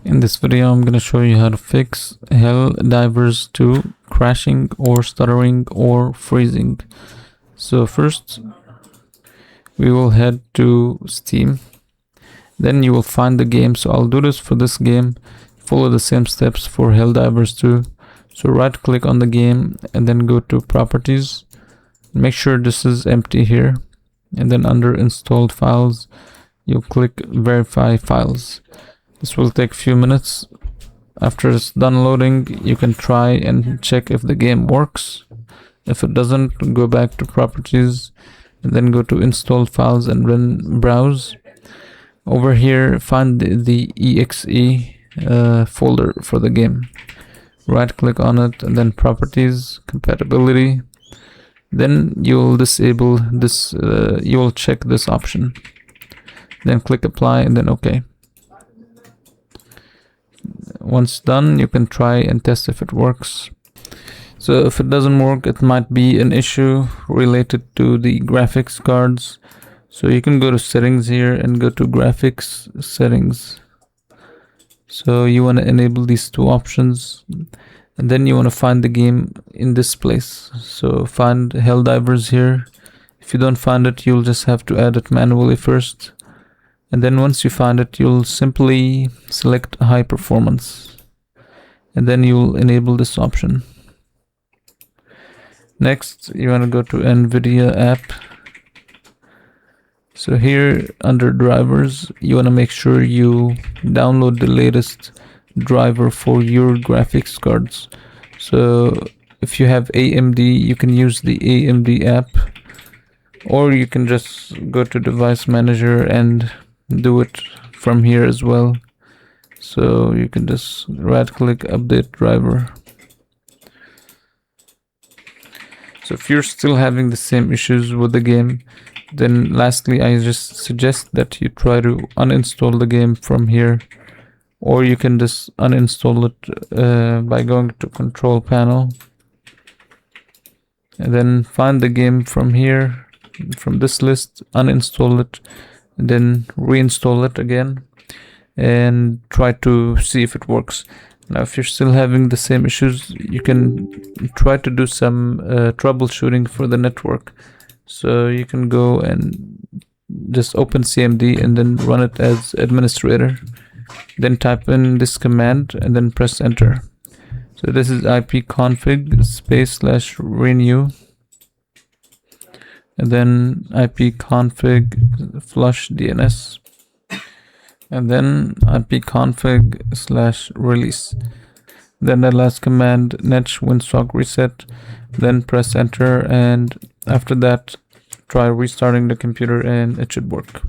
In this video, I'm going to show you how to fix Helldivers 2 crashing or stuttering or freezing. So first, we will head to Steam. Then you will find the game. So I'll do this for this game. Follow the same steps for Helldivers 2. So right click on the game and then go to Properties. Make sure this is empty here. And then under Installed Files, you'll click Verify Files. This will take a few minutes. After it's done loading, you can try and check if the game works. If it doesn't, go back to Properties and then go to Installed Files and then Browse. Over here, find the exe folder for the game. Right click on it and then Properties, Compatibility. Then you'll disable this, you'll check this option. Then click Apply and then OK. Once done, you can try and test if it works. So if it doesn't work, it might be an issue related to the graphics cards. So you can go to settings here and go to graphics settings. So you want to enable these two options, and then you want to find the game in this place. So find Helldivers here. If you don't find it, you'll just have to add it manually first. And then once you find it, you'll simply select high performance. And then you'll enable this option. Next, you want to go to NVIDIA app. So here under drivers, you want to make sure you download the latest driver for your graphics cards. So if you have AMD, you can use the AMD app. Or you can just go to Device Manager and do it from here as well. So you can just right click update driver. So if you're still having the same issues with the game, then lastly I just suggest that you try to uninstall the game from here, or you can just uninstall it by going to Control Panel and then find the game from here, from this list, uninstall it, and then reinstall it again and try to see if it works. Now if you're still having the same issues, you can try to do some troubleshooting for the network. So you can go and just open CMD and then run it as administrator, then type in this command and then press enter. So this is ipconfig /renew and then ipconfig flush DNS, and then ipconfig/release. Then the last command, net winsock reset, then press enter, and after that try restarting the computer and it should work.